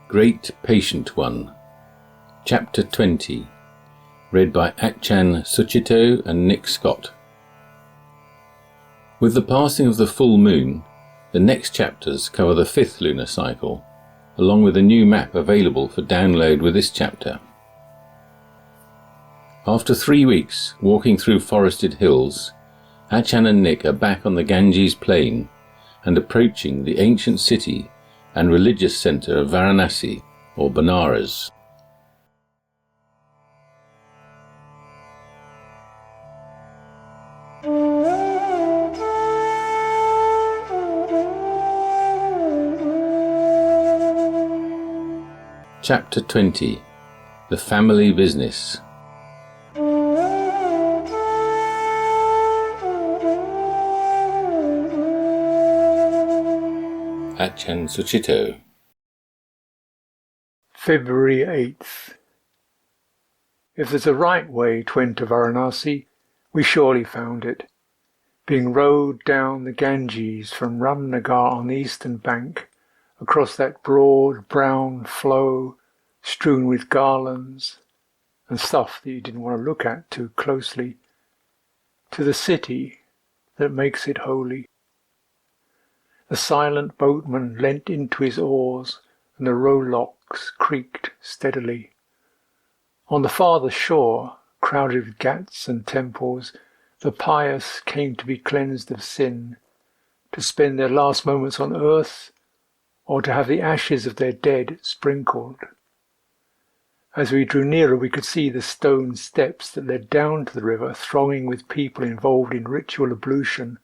Great Patient One, Chapter 20, read by Achan Suchito and Nick Scott. With the passing of the full moon, the next chapters cover the 5th lunar cycle, along with a new map available for download with this chapter. After 3 weeks walking through forested hills, Achan and Nick are back on the Ganges plain and approaching the ancient city and religious centre of Varanasi, or Benares. Chapter 20, The Family Business. Achan Suchito. February 8th. If there's a right way to enter Varanasi, we surely found it, being rowed down the Ganges from Ramnagar on the eastern bank, across that broad brown flow strewn with garlands and stuff that you didn't want to look at too closely, to the city that makes it holy. The silent boatman leant into his oars, and the rowlocks creaked steadily. On the farther shore, crowded with ghats and temples, the pious came to be cleansed of sin, to spend their last moments on earth, or to have the ashes of their dead sprinkled. As we drew nearer, we could see the stone steps that led down to the river, thronging with people involved in ritual ablution.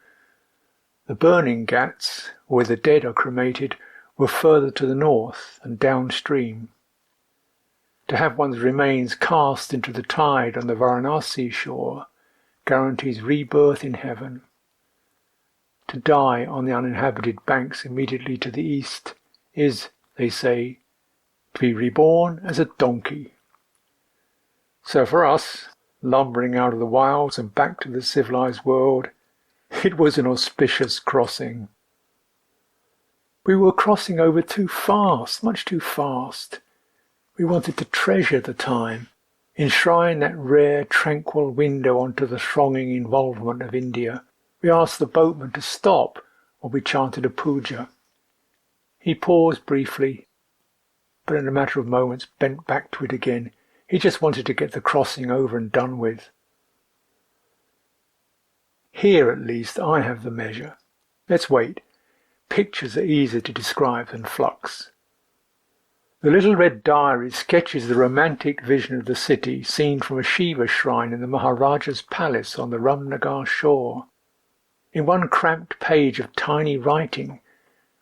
The burning ghats, where the dead are cremated, were further to the north and downstream. To have one's remains cast into the tide on the Varanasi shore guarantees rebirth in heaven. To die on the uninhabited banks immediately to the east is, they say, to be reborn as a donkey. So for us, lumbering out of the wilds and back to the civilized world, it was an auspicious crossing. We were crossing over too fast, much too fast. We wanted to treasure the time, enshrine that rare, tranquil window onto the thronging involvement of India. We asked the boatman to stop while we chanted a puja. He paused briefly, but in a matter of moments bent back to it again. He just wanted to get the crossing over and done with. Here, at least, I have the measure. Let's wait. Pictures are easier to describe than flux. The little red diary sketches the romantic vision of the city seen from a Shiva shrine in the Maharaja's palace on the Ramnagar shore. In one cramped page of tiny writing,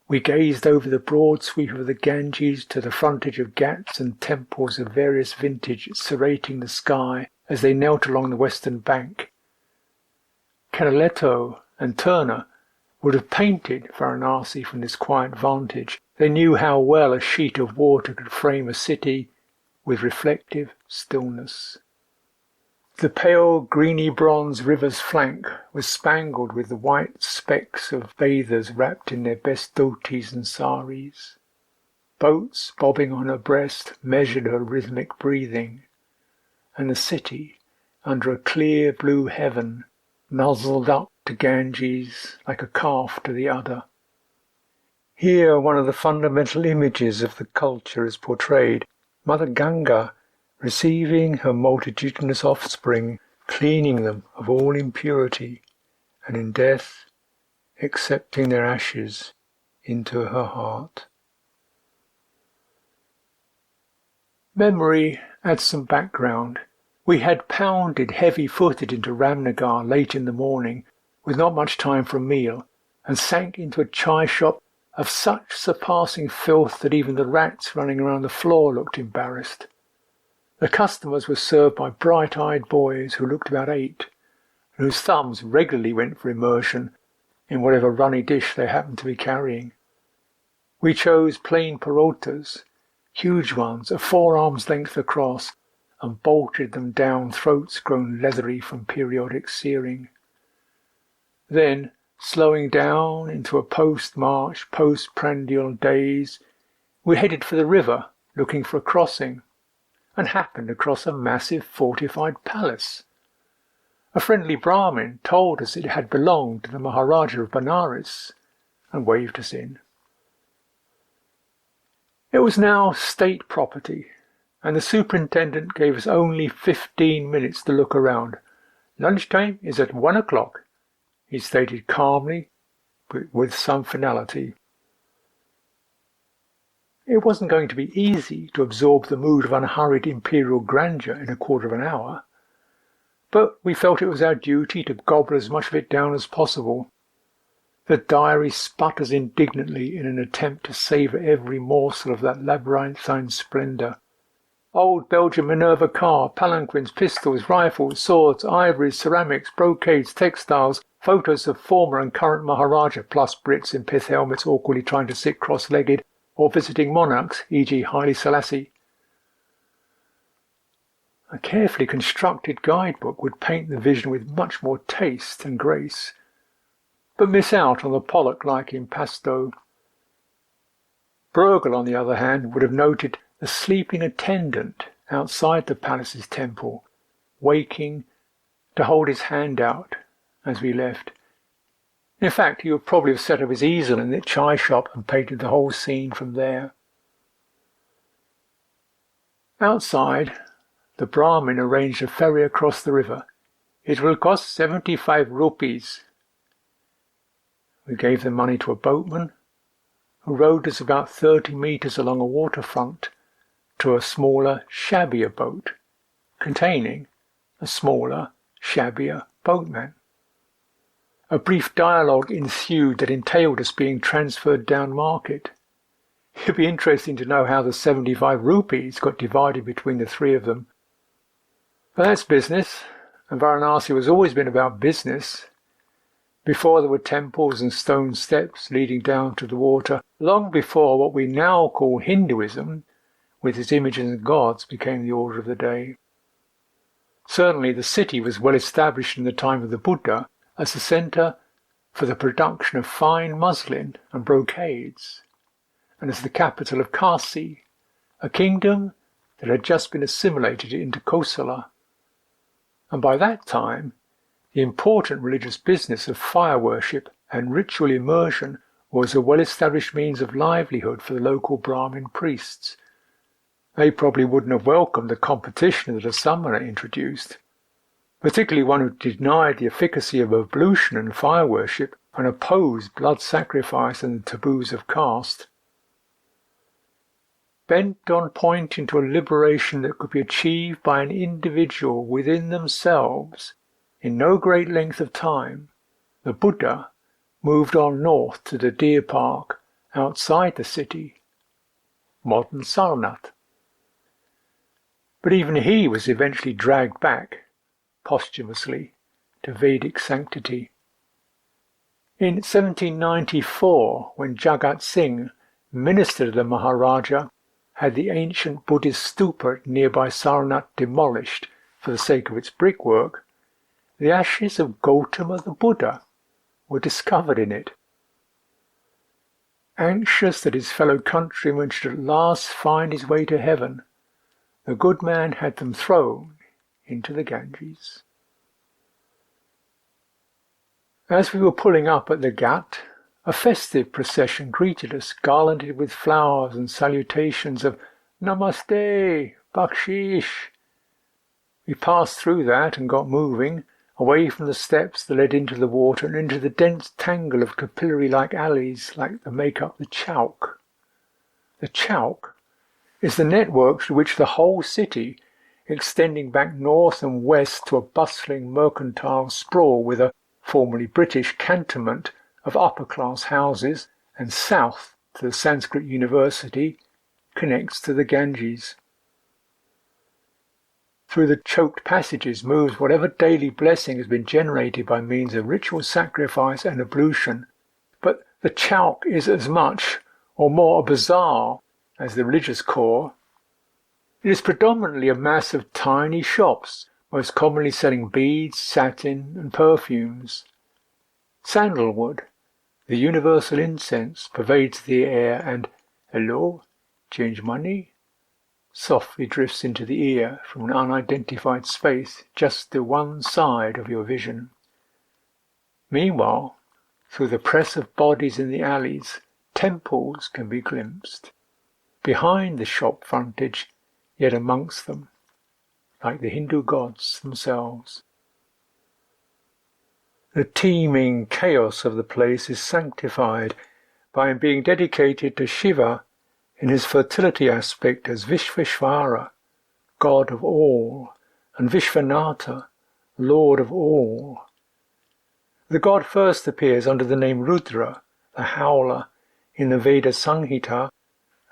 we gazed over the broad sweep of the Ganges to the frontage of ghats and temples of various vintage serrating the sky as they knelt along the western bank. Canaletto and Turner would have painted Varanasi from this quiet vantage. They knew how well a sheet of water could frame a city with reflective stillness. The pale greeny bronze river's flank was spangled with the white specks of bathers wrapped in their best dhotis and saris. Boats bobbing on her breast measured her rhythmic breathing, and the city, under a clear blue heaven, nuzzled up to Ganges like a calf to the udder. Here one of the fundamental images of the culture is portrayed, Mother Ganga receiving her multitudinous offspring, cleaning them of all impurity, and in death accepting their ashes into her heart. Memory adds some background. We had pounded heavy-footed into Ramnagar late in the morning, with not much time for a meal, and sank into a chai shop of such surpassing filth that even the rats running around the floor looked embarrassed. The customers were served by bright-eyed boys who looked about 8, and whose thumbs regularly went for immersion in whatever runny dish they happened to be carrying. We chose plain parotas, huge ones, a 4 arms length across, and bolted them down throats grown leathery from periodic searing. Then, slowing down into a post-March, post-prandial daze, we headed for the river looking for a crossing and happened across a massive fortified palace. A friendly Brahmin told us it had belonged to the Maharaja of Benares and waved us in. It was now state property, and the superintendent gave us only 15 minutes to look around. "Lunchtime is at 1 o'clock, he stated calmly, but with some finality. It wasn't going to be easy to absorb the mood of unhurried imperial grandeur in a quarter of an hour, but we felt it was our duty to gobble as much of it down as possible. The diary sputters indignantly in an attempt to savour every morsel of that labyrinthine splendour. Old Belgian Minerva car, palanquins, pistols, rifles, swords, ivories, ceramics, brocades, textiles, photos of former and current Maharaja, plus Brits in pith helmets awkwardly trying to sit cross-legged, or visiting monarchs, e.g. Haile Selassie. A carefully constructed guidebook would paint the vision with much more taste and grace, but miss out on the Pollock-like impasto. Bruegel, on the other hand, would have noted the sleeping attendant outside the palace's temple, waking to hold his hand out as we left. In fact, he would probably have set up his easel in the chai shop and painted the whole scene from there. Outside, the Brahmin arranged a ferry across the river. "It will cost 75 rupees. We gave the money to a boatman, who rowed us about 30 metres along a waterfront to a smaller, shabbier boat, containing a smaller, shabbier boatman. A brief dialogue ensued that entailed us being transferred down market. It'd be interesting to know how the 75 rupees got divided between the three of them. But that's business, and Varanasi has always been about business. Before there were temples and stone steps leading down to the water, long before what we now call Hinduism, with its images and gods, became the order of the day. Certainly the city was well established in the time of the Buddha as a centre for the production of fine muslin and brocades, and as the capital of Kasi, a kingdom that had just been assimilated into Kosala. And by that time, the important religious business of fire worship and ritual immersion was a well-established means of livelihood for the local Brahmin priests. They probably wouldn't have welcomed the competition that a summoner introduced, particularly one who denied the efficacy of ablution and fire worship and opposed blood sacrifice and the taboos of caste. Bent on pointing to a liberation that could be achieved by an individual within themselves in no great length of time, the Buddha moved on north to the deer park outside the city, modern Sarnath. But even he was eventually dragged back, posthumously, to Vedic sanctity. In 1794, when Jagat Singh, minister to the Maharaja, had the ancient Buddhist stupa at nearby Sarnath demolished for the sake of its brickwork, the ashes of Gautama the Buddha were discovered in it. Anxious that his fellow countrymen should at last find his way to heaven, the good man had them thrown into the Ganges. As we were pulling up at the Ghat, a festive procession greeted us, garlanded with flowers and salutations of "Namaste, Bakshish." We passed through that and got moving, away from the steps that led into the water and into the dense tangle of capillary-like alleys that make up the Chowk. The Chowk is the network through which the whole city, extending back north and west to a bustling mercantile sprawl with a formerly British cantonment of upper-class houses, and south to the Sanskrit University, connects to the Ganges. Through the choked passages moves whatever daily blessing has been generated by means of ritual sacrifice and ablution, but the Chowk is as much or more a bazaar as the religious core. It is predominantly a mass of tiny shops, most commonly selling beads, satin, and perfumes. Sandalwood, the universal incense, pervades the air, and "Hello, change money?" softly drifts into the ear from an unidentified space just to one side of your vision. Meanwhile, through the press of bodies in the alleys, temples can be glimpsed, behind the shop frontage, yet amongst them, like the Hindu gods themselves. The teeming chaos of the place is sanctified by being dedicated to Shiva in his fertility aspect as Vishveshvara, God of all, and Vishvanatha, Lord of all. The god first appears under the name Rudra, the Howler, in the Veda Samhita,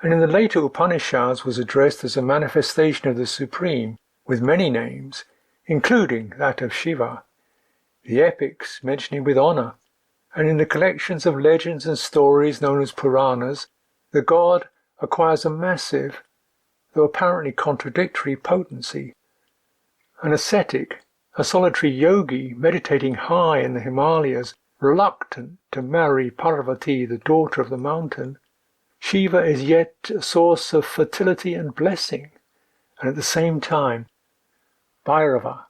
and in the later Upanishads was addressed as a manifestation of the Supreme, with many names, including that of Shiva. The epics mention him with honour, and in the collections of legends and stories known as Puranas, the god acquires a massive, though apparently contradictory, potency. An ascetic, a solitary yogi meditating high in the Himalayas, reluctant to marry Parvati, the daughter of the mountain, Shiva is yet a source of fertility and blessing, and at the same time, Bhairava,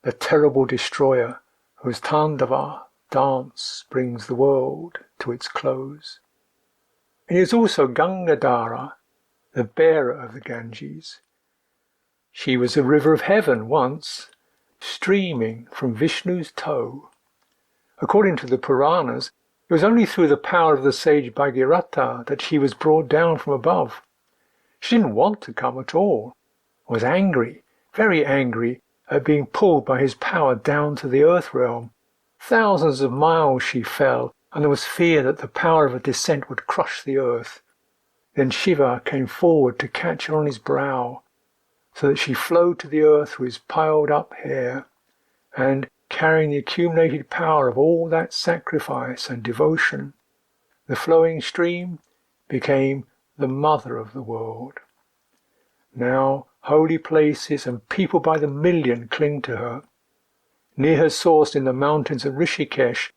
the terrible destroyer, whose Tandava dance brings the world to its close. He is also Gangadhara, the bearer of the Ganges. She was a river of heaven once, streaming from Vishnu's toe. According to the Puranas, it was only through the power of the sage Bhagirath that she was brought down from above. She didn't want to come at all, was angry, very angry, at being pulled by his power down to the earth realm. Thousands of miles she fell, and there was fear that the power of her descent would crush the earth. Then Shiva came forward to catch her on his brow, so that she flowed to the earth through his piled up hair, and, carrying the accumulated power of all that sacrifice and devotion, the flowing stream became the mother of the world. Now holy places and people by the million cling to her. Near her source in the mountains of Rishikesh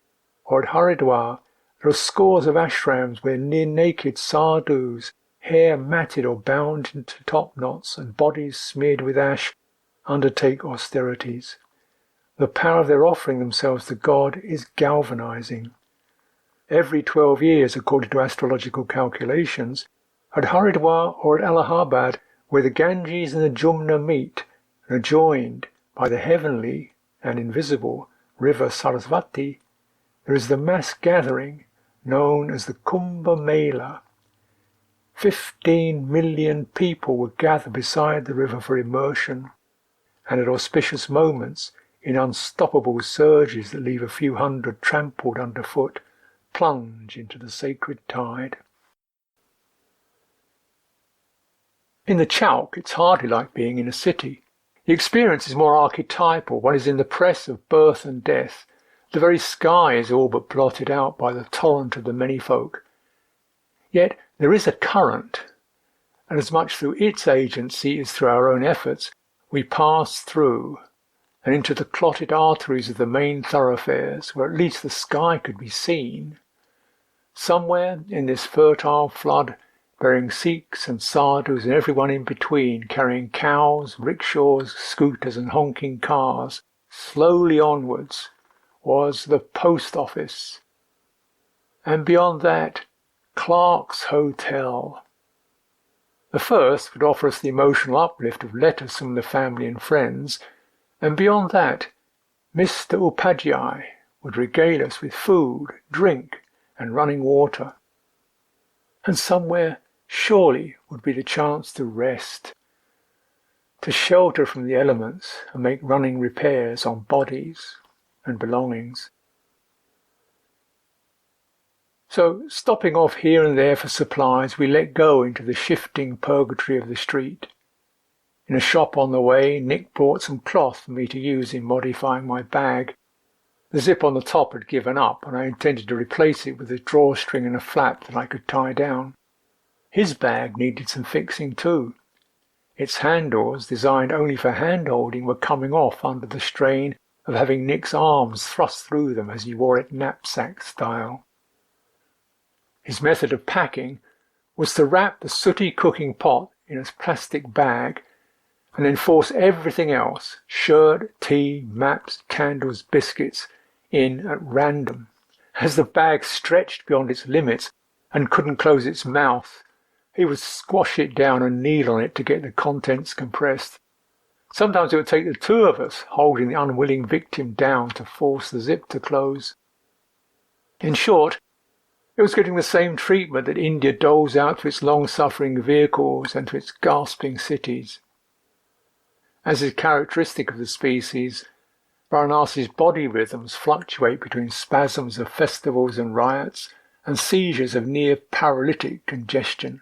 or at Haridwar, there are scores of ashrams where near-naked sadhus, hair matted or bound into top-knots and bodies smeared with ash, undertake austerities. The power of their offering themselves to God is galvanizing. Every 12 years, according to astrological calculations, at Haridwar or at Allahabad, where the Ganges and the Jumna meet and are joined by the heavenly and invisible river Sarasvati, there is the mass gathering known as the Kumbh Mela. 15 million people will gather beside the river for immersion, and at auspicious moments, in unstoppable surges that leave a few hundred trampled underfoot, plunge into the sacred tide. In the Chalk, it's hardly like being in a city. The experience is more archetypal. One is in the press of birth and death. The very sky is all but blotted out by the torrent of the many folk. Yet there is a current, and as much through its agency as through our own efforts, we pass through and into the clotted arteries of the main thoroughfares, where at least the sky could be seen. Somewhere in this fertile flood, bearing Sikhs and sadhus and everyone in between, carrying cows, rickshaws, scooters and honking cars, slowly onwards, was the post office. And beyond that, Clark's Hotel. The first would offer us the emotional uplift of letters from the family and friends, and beyond that, Mr. Upadhyay would regale us with food, drink, and running water. And somewhere, surely, would be the chance to rest, to shelter from the elements and make running repairs on bodies and belongings. So, stopping off here and there for supplies, we let go into the shifting purgatory of the street. In a shop on the way, Nick bought some cloth for me to use in modifying my bag. The zip on the top had given up, and I intended to replace it with a drawstring and a flap that I could tie down. His bag needed some fixing too. Its handles, designed only for hand-holding, were coming off under the strain of having Nick's arms thrust through them as he wore it knapsack style. His method of packing was to wrap the sooty cooking pot in a plastic bag and then force everything else, shirt, tea, maps, candles, biscuits, in at random. As the bag stretched beyond its limits and couldn't close its mouth, he would squash it down and kneel on it to get the contents compressed. Sometimes it would take the two of us holding the unwilling victim down to force the zip to close. In short, it was getting the same treatment that India doles out to its long-suffering vehicles and to its gasping cities. As is characteristic of the species, Varanasi's body rhythms fluctuate between spasms of festivals and riots and seizures of near-paralytic congestion.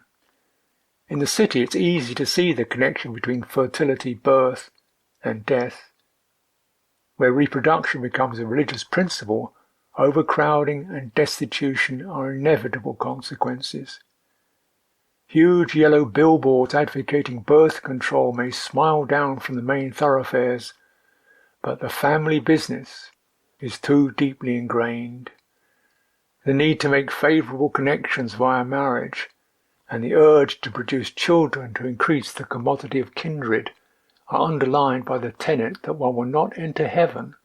In the city, it's easy to see the connection between fertility, birth, and death. Where reproduction becomes a religious principle, overcrowding and destitution are inevitable consequences. Huge yellow billboards advocating birth control may smile down from the main thoroughfares, but the family business is too deeply ingrained. The need to make favourable connections via marriage and the urge to produce children to increase the commodity of kindred are underlined by the tenet that one will not enter heaven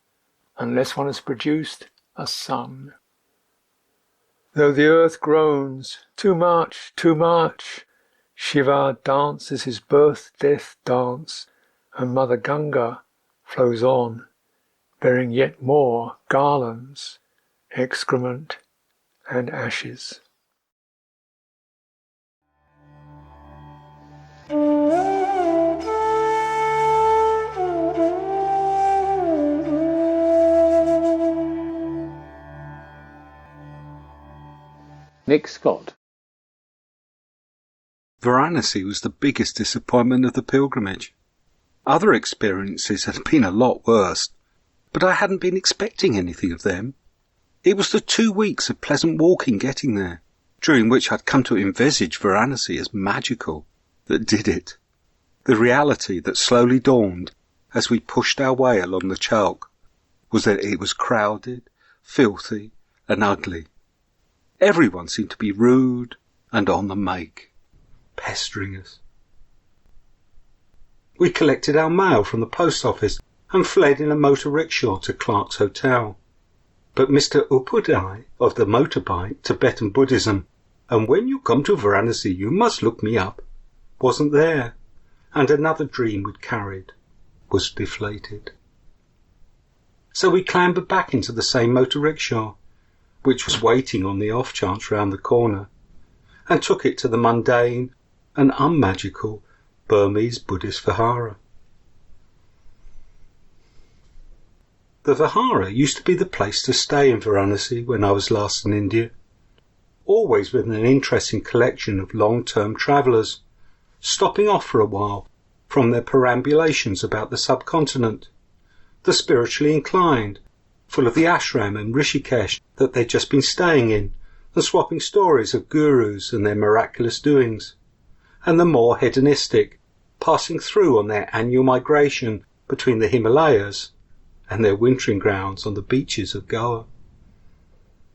unless one has produced a son. Though the earth groans, too much, Shiva dances his birth-death dance, and Mother Ganga flows on, bearing yet more garlands, excrement, and ashes. Nick Scott. Varanasi was the biggest disappointment of the pilgrimage. Other experiences had been a lot worse, but I hadn't been expecting anything of them. It was the 2 weeks of pleasant walking getting there, during which I'd come to envisage Varanasi as magical, that did it. The reality that slowly dawned as we pushed our way along the chalk was that it was crowded, filthy, and ugly. Everyone seemed to be rude and on the make, pestering us. We collected our mail from the post office and fled in a motor rickshaw to Clark's Hotel. But Mr. Upadhyay of the motorbike Tibetan Buddhism, and when you come to Varanasi you must look me up, wasn't there, and another dream we'd carried was deflated. So we clambered back into the same motor rickshaw, which was waiting on the off chance round the corner, and took it to the mundane and unmagical Burmese Buddhist Vihara. The Vihara used to be the place to stay in Varanasi when I was last in India, always with an interesting collection of long-term travellers, stopping off for a while from their perambulations about the subcontinent, the spiritually inclined, full of the ashram and Rishikesh that they'd just been staying in, and swapping stories of gurus and their miraculous doings, and the more hedonistic, passing through on their annual migration between the Himalayas and their wintering grounds on the beaches of Goa.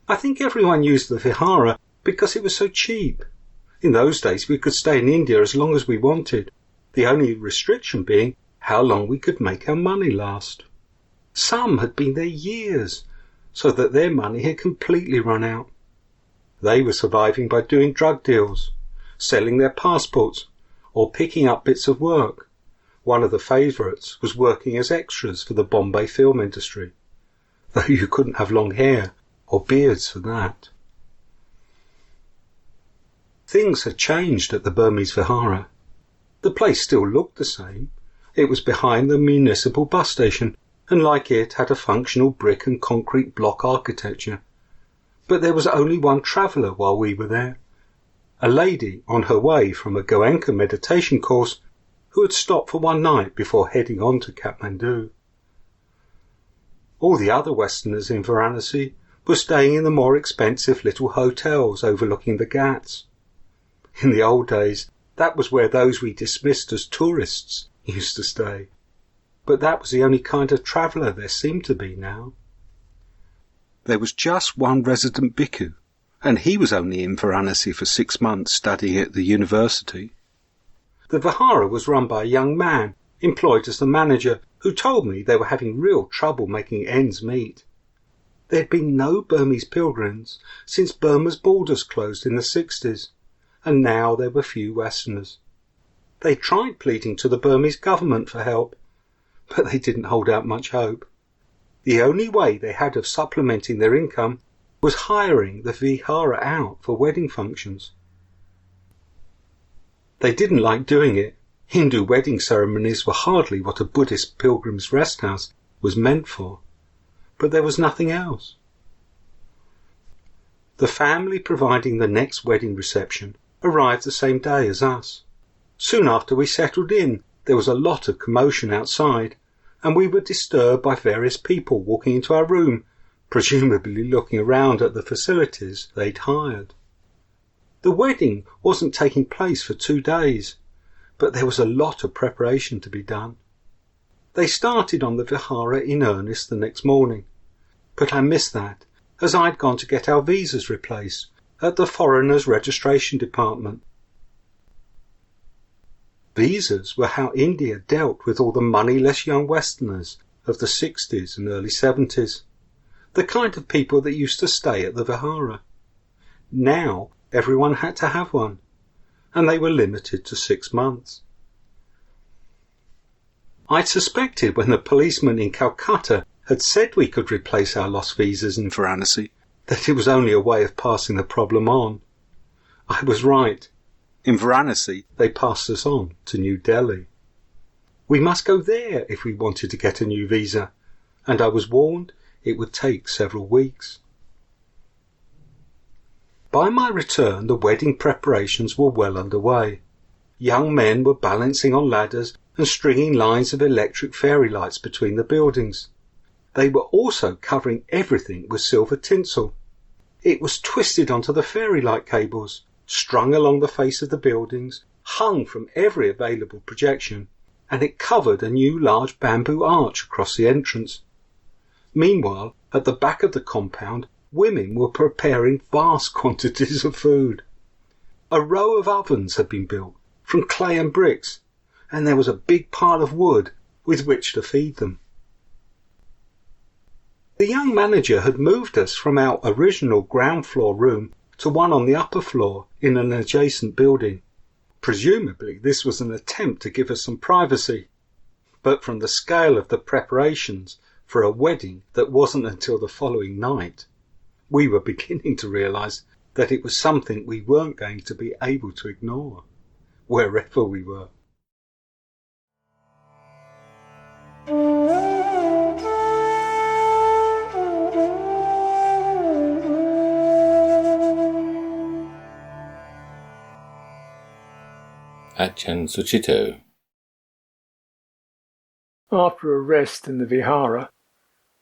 I think everyone used the Vihara because it was so cheap. In those days we could stay in India as long as we wanted, the only restriction being how long we could make our money last. Some had been there years, so that their money had completely run out. They were surviving by doing drug deals, selling their passports, or picking up bits of work. One of the favourites was working as extras for the Bombay film industry, though you couldn't have long hair or beards for that. Things had changed at the Burmese Vihara. The place still looked the same. It was behind the municipal bus station, and like it had a functional brick and concrete block architecture. But there was only one traveller while we were there, a lady on her way from a Goenka meditation course who had stopped for one night before heading on to Kathmandu. All the other Westerners in Varanasi were staying in the more expensive little hotels overlooking the Ghats. In the old days, that was where those we dismissed as tourists used to stay. But that was the only kind of traveller there seemed to be now. There was just one resident bhikkhu, and he was only in Varanasi for 6 months studying at the university. The Vihara was run by a young man employed as the manager who told me they were having real trouble making ends meet. There had been no Burmese pilgrims since Burma's borders closed in the 60s, and now there were few Westerners. They tried pleading to the Burmese government for help, but they didn't hold out much hope. The only way they had of supplementing their income was hiring the Vihara out for wedding functions. They didn't like doing it. Hindu wedding ceremonies were hardly what a Buddhist pilgrim's rest house was meant for. But there was nothing else. The family providing the next wedding reception arrived the same day as us. Soon after we settled in, there was a lot of commotion outside, and we were disturbed by various people walking into our room, presumably looking around at the facilities they'd hired. The wedding wasn't taking place for 2 days, but there was a lot of preparation to be done. They started on the Vihara in earnest the next morning, but I missed that, as I'd gone to get our visas replaced at the Foreigners Registration Department. Visas were how India dealt with all the moneyless young Westerners of the 60s and early 70s, the kind of people that used to stay at the Vihara. Now everyone had to have one, and they were limited to 6 months. I'd suspected when the policeman in Calcutta had said we could replace our lost visas in Varanasi that it was only a way of passing the problem on. I was right. In Varanasi, they passed us on to New Delhi. We must go there if we wanted to get a new visa, and I was warned it would take several weeks. By my return, the wedding preparations were well underway. Young men were balancing on ladders and stringing lines of electric fairy lights between the buildings. They were also covering everything with silver tinsel. It was twisted onto the fairy light cables, strung along the face of the buildings, hung from every available projection, and it covered a new large bamboo arch across the entrance. Meanwhile, at the back of the compound, women were preparing vast quantities of food. A row of ovens had been built from clay and bricks, and there was a big pile of wood with which to feed them. The young manager had moved us from our original ground floor room to one on the upper floor in an adjacent building. Presumably this was an attempt to give us some privacy, but from the scale of the preparations for a wedding that wasn't until the following night, we were beginning to realise that it was something we weren't going to be able to ignore, wherever we were. Achan Suchito. After a rest in the Vihara,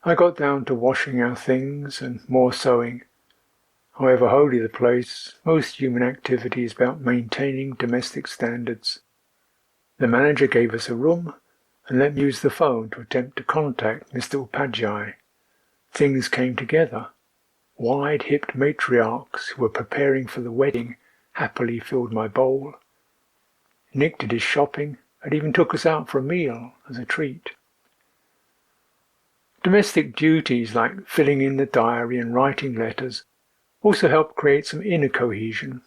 I got down to washing our things and more sewing. However holy the place, most human activity is about maintaining domestic standards. The manager gave us a room and let me use the phone to attempt to contact Mr. Upadhyay. Things came together. Wide-hipped matriarchs who were preparing for the wedding happily filled my bowl. Nick did his shopping and even took us out for a meal as a treat. Domestic duties like filling in the diary and writing letters also helped create some inner cohesion.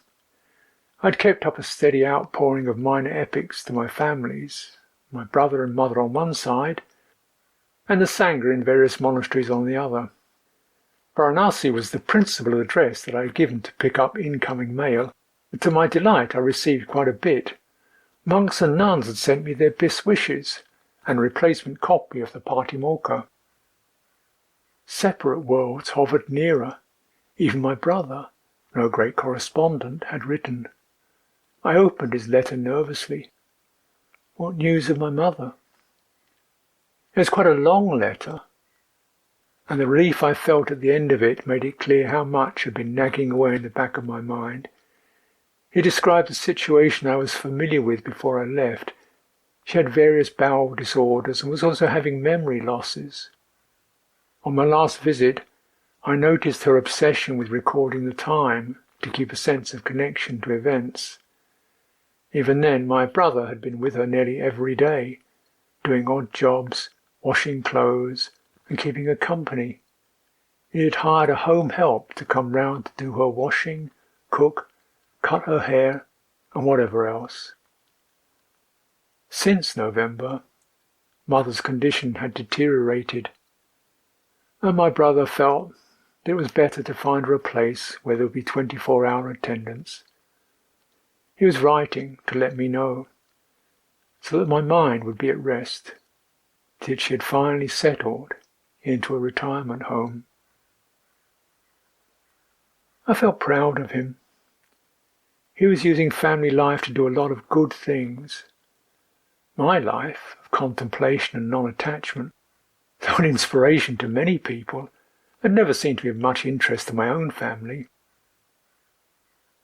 I'd kept up a steady outpouring of minor epics to my families, my brother and mother on one side, and the Sangha in various monasteries on the other. Varanasi was the principal address that I had given to pick up incoming mail, and to my delight I received quite a bit. Monks and nuns had sent me their best wishes and a replacement copy of the Patimokkha. Separate worlds hovered nearer. Even my brother, no great correspondent, had written. I opened his letter nervously. What news of my mother? It was quite a long letter, and the relief I felt at the end of it made it clear how much had been nagging away in the back of my mind. He described the situation I was familiar with before I left. She had various bowel disorders and was also having memory losses. On my last visit, I noticed her obsession with recording the time to keep a sense of connection to events. Even then, my brother had been with her nearly every day, doing odd jobs, washing clothes, and keeping her company. He had hired a home help to come round to do her washing, cook, cut her hair, and whatever else. Since November, Mother's condition had deteriorated, and my brother felt that it was better to find her a place where there would be 24-hour attendance. He was writing to let me know, so that my mind would be at rest, till she had finally settled into a retirement home. I felt proud of him. He was using family life to do a lot of good things. My life of contemplation and non-attachment, though an inspiration to many people, had never seemed to be of much interest to my own family.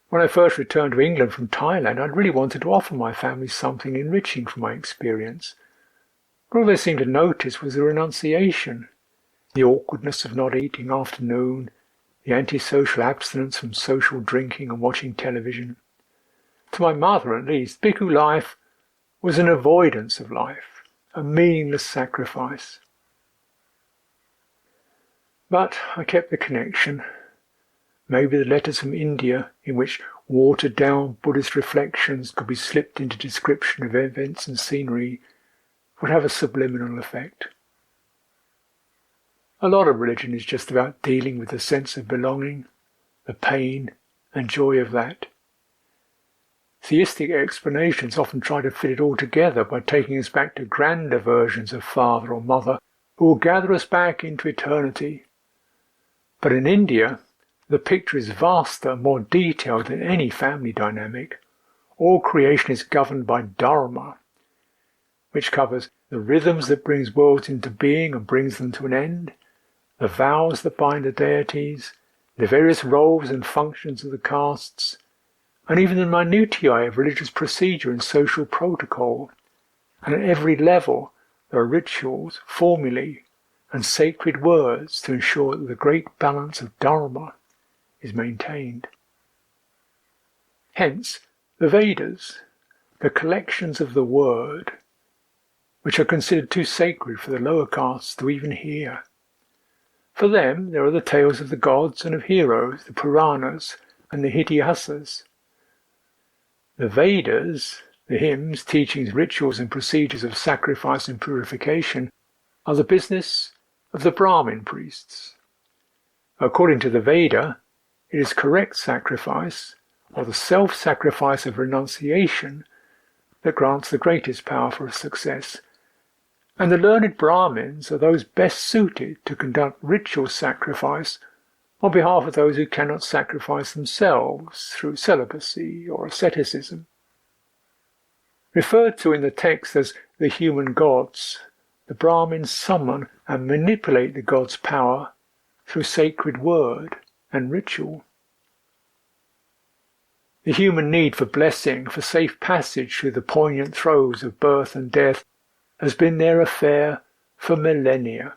When I first returned to England from Thailand, I'd really wanted to offer my family something enriching from my experience. But all they seemed to notice was the renunciation, the awkwardness of not eating after noon, the antisocial abstinence from social drinking and watching television. To my mother, at least, bhikkhu life was an avoidance of life, a meaningless sacrifice. But I kept the connection. Maybe the letters from India, in which watered-down Buddhist reflections could be slipped into description of events and scenery, would have a subliminal effect. A lot of religion is just about dealing with the sense of belonging, the pain and joy of that. Theistic explanations often try to fit it all together by taking us back to grander versions of father or mother who will gather us back into eternity. But in India, the picture is vaster, more detailed than any family dynamic. All creation is governed by Dharma, which covers the rhythms that brings worlds into being and brings them to an end, the vows that bind the deities, the various roles and functions of the castes, and even the minutiae of religious procedure and social protocol. And at every level there are rituals, formulae, and sacred words to ensure that the great balance of Dharma is maintained. Hence, the Vedas, the collections of the word, which are considered too sacred for the lower castes to even hear. For them, there are the tales of the gods and of heroes, the Puranas and the Itihasas. The Vedas, the hymns, teachings, rituals and procedures of sacrifice and purification, are the business of the Brahmin priests. According to the Veda, it is correct sacrifice, or the self-sacrifice of renunciation, that grants the greatest power for success, and the learned Brahmins are those best suited to conduct ritual sacrifice on behalf of those who cannot sacrifice themselves through celibacy or asceticism. Referred to in the text as the human gods, the Brahmins summon and manipulate the gods' power through sacred word and ritual. The human need for blessing, for safe passage through the poignant throes of birth and death, has been their affair for millennia.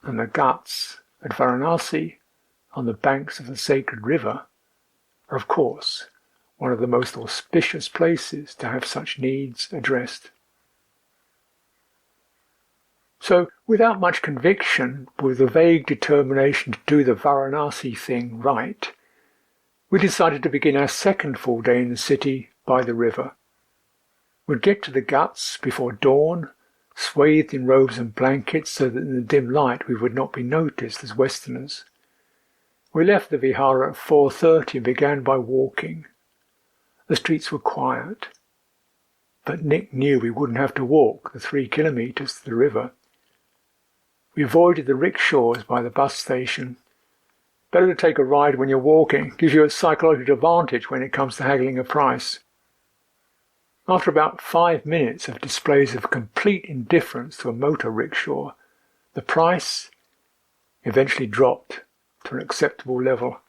And the ghats at Varanasi, on the banks of the sacred river, are of course one of the most auspicious places to have such needs addressed. So, without much conviction, but with a vague determination to do the Varanasi thing right, we decided to begin our second full day in the city by the river. We'd get to the ghats before dawn, swathed in robes and blankets so that in the dim light we would not be noticed as Westerners. We left the vihara at 4:30 and began by walking. The streets were quiet, but Nick knew we wouldn't have to walk the 3 kilometres to the river. We avoided the rickshaws by the bus station. Better to take a ride when you're walking, gives you a psychological advantage when it comes to haggling a price. After about 5 minutes of displays of complete indifference to a motor rickshaw, the price eventually dropped to an acceptable level.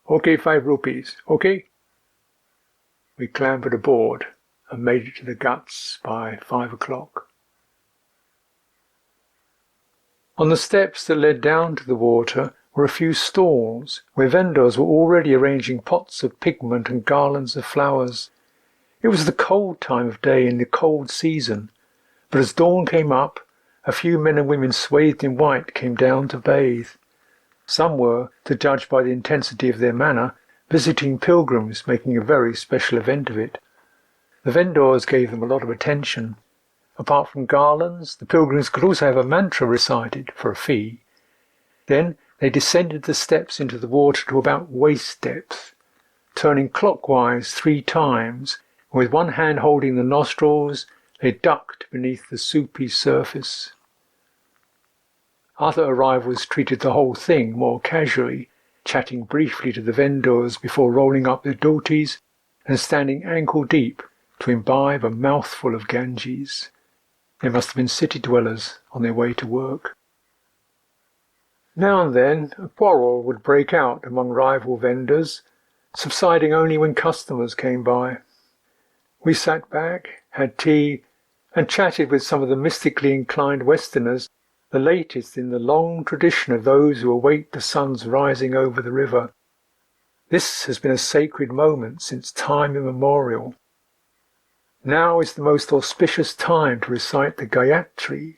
Okay, 5 rupees, okay? We clambered aboard and made it to the ghats by 5 o'clock. On the steps that led down to the water were a few stalls where vendors were already arranging pots of pigment and garlands of flowers. It was the cold time of day in the cold season, but as dawn came up, a few men and women swathed in white came down to bathe. Some were, to judge by the intensity of their manner, visiting pilgrims, making a very special event of it. The vendors gave them a lot of attention. Apart from garlands, the pilgrims could also have a mantra recited for a fee. Then they descended the steps into the water to about waist depth, turning clockwise 3 times, and with one hand holding the nostrils, they ducked beneath the soupy surface. Other arrivals treated the whole thing more casually, chatting briefly to the vendors before rolling up their dhotis and standing ankle deep to imbibe a mouthful of Ganges. They must have been city dwellers on their way to work. Now and then a quarrel would break out among rival vendors, subsiding only when customers came by. We sat back, had tea, and chatted with some of the mystically inclined Westerners, the latest in the long tradition of those who await the sun's rising over the river. This has been a sacred moment since time immemorial. Now is the most auspicious time to recite the Gayatri,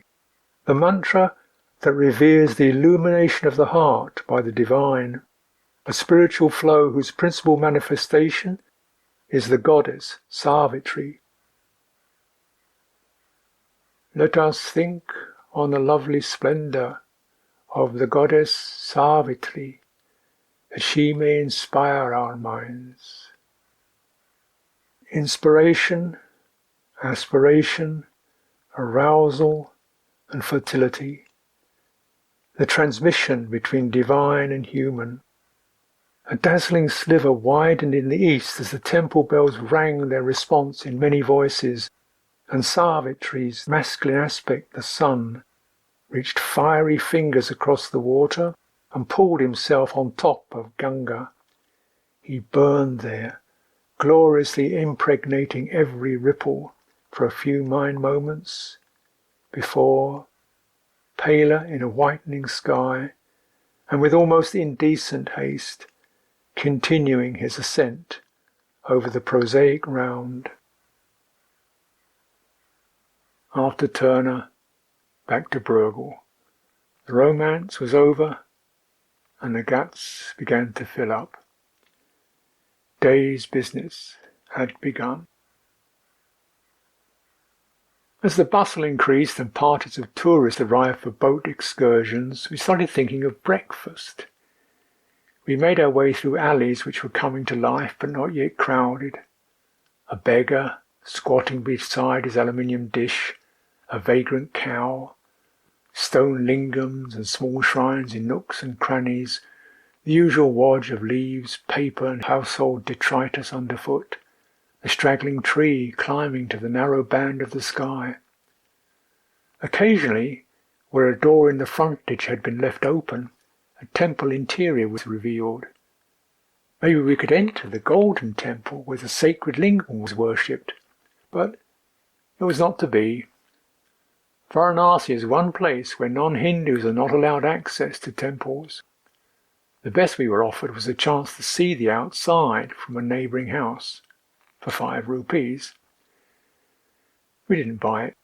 the mantra that reveres the illumination of the heart by the divine, a spiritual flow whose principal manifestation is the goddess Savitri. Let us think on the lovely splendour of the goddess Savitri, that she may inspire our minds. Inspiration, aspiration, arousal, and fertility, the transmission between divine and human. A dazzling sliver widened in the east as the temple bells rang their response in many voices, and Savitri's masculine aspect, the sun, reached fiery fingers across the water and pulled himself on top of Ganga. He burned there, gloriously impregnating every ripple for a few mind moments before, paler in a whitening sky, and with almost indecent haste, continuing his ascent over the prosaic round. After Turner, back to Bruegel. The romance was over, and the Ghats began to fill up. Day's business had begun. As the bustle increased and parties of tourists arrived for boat excursions, we started thinking of breakfast. We made our way through alleys which were coming to life but not yet crowded. A beggar squatting beside his aluminium dish, a vagrant cow, stone lingams and small shrines in nooks and crannies, the usual wodge of leaves, paper and household detritus underfoot, a straggling tree climbing to the narrow band of the sky. Occasionally, where a door in the frontage had been left open, a temple interior was revealed. Maybe we could enter the golden temple where the sacred lingam was worshipped, but it was not to be. Varanasi is one place where non-Hindus are not allowed access to temples. The best we were offered was a chance to see the outside from a neighbouring house, for 5 rupees. We didn't buy it.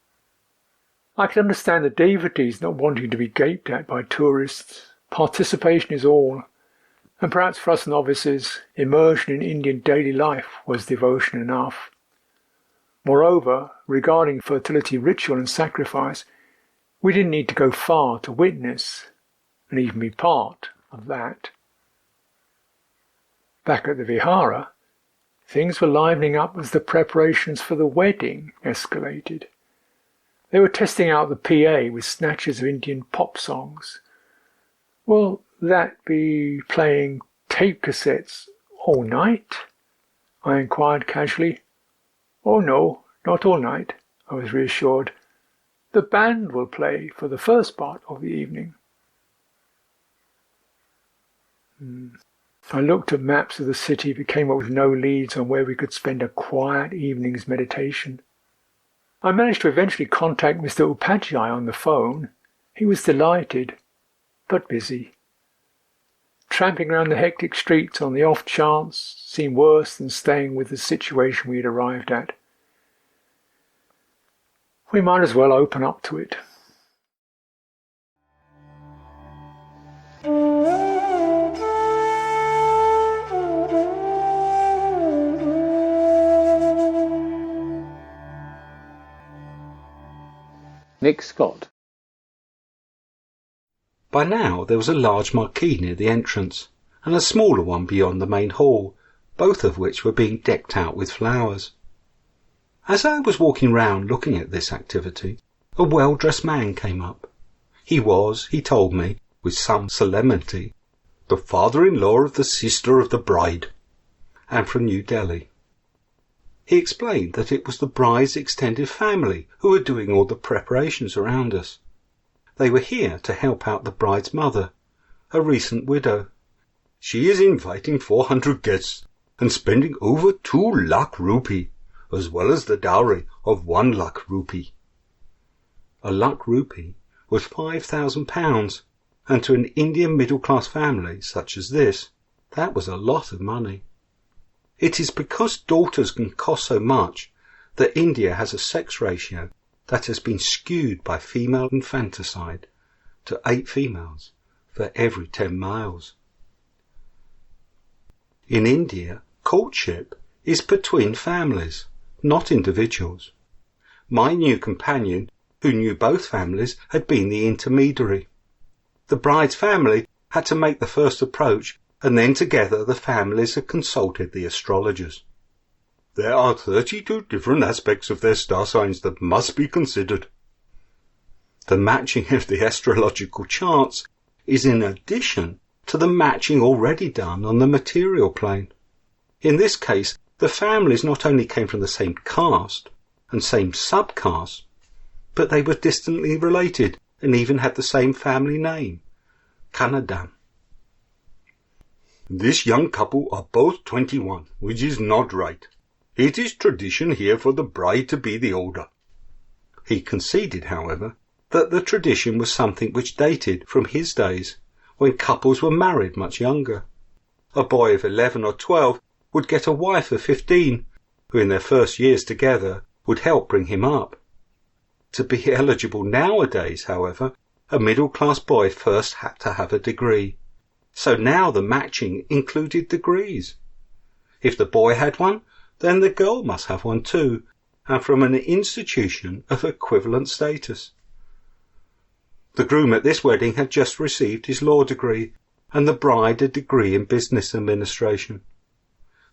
I can understand the devotees not wanting to be gaped at by tourists. Participation is all, and perhaps for us novices, immersion in Indian daily life was devotion enough. Moreover, regarding fertility ritual and sacrifice, we didn't need to go far to witness and even be part of that. Back at the Vihara, things were livening up as the preparations for the wedding escalated. They were testing out the PA with snatches of Indian pop songs. Will that be playing tape cassettes all night? I inquired casually. Oh no, not all night, I was reassured. The band will play for the first part of the evening. I looked at maps of the city, but came up with no leads on where we could spend a quiet evening's meditation. I managed to eventually contact Mr. Upadhyay on the phone. He was delighted, but busy. tramping around the hectic streets on the off chance seemed worse than staying with the situation we had arrived at. We might as well open up to it. Nick Scott. By now there was a large marquee near the entrance, and a smaller one beyond the main hall, both of which were being decked out with flowers. As I was walking round looking at this activity, a well-dressed man came up. He was, he told me, with some solemnity, the father-in-law of the sister of the bride, and from New Delhi. He explained that it was the bride's extended family who were doing all the preparations around us. They were here to help out the bride's mother, a recent widow. She is inviting 400 guests and spending over 2 lakh rupee, as well as the dowry of 1 lakh rupee. A lakh rupee was £5,000, and to an Indian middle-class family such as this, that was a lot of money. It is because daughters can cost so much that India has a sex ratio that has been skewed by female infanticide to 8 females for every 10 males. In India, courtship is between families, not individuals. My new companion, who knew both families, had been the intermediary. The bride's family had to make the first approach, and then together the families had consulted the astrologers. There are 32 different aspects of their star signs that must be considered. The matching of the astrological charts is in addition to the matching already done on the material plane. In this case, the families not only came from the same caste and same subcaste, but they were distantly related and even had the same family name, Kannadam. This young couple are both 21, which is not right. It is tradition here for the bride to be the older. He conceded, however, that the tradition was something which dated from his days, when couples were married much younger. A boy of 11 or 12 would get a wife of 15, who in their first years together would help bring him up. To be eligible nowadays, however, a middle-class boy first had to have a degree. So now the matching included degrees. If the boy had one, then the girl must have one too, and from an institution of equivalent status. The groom at this wedding had just received his law degree, and the bride a degree in business administration.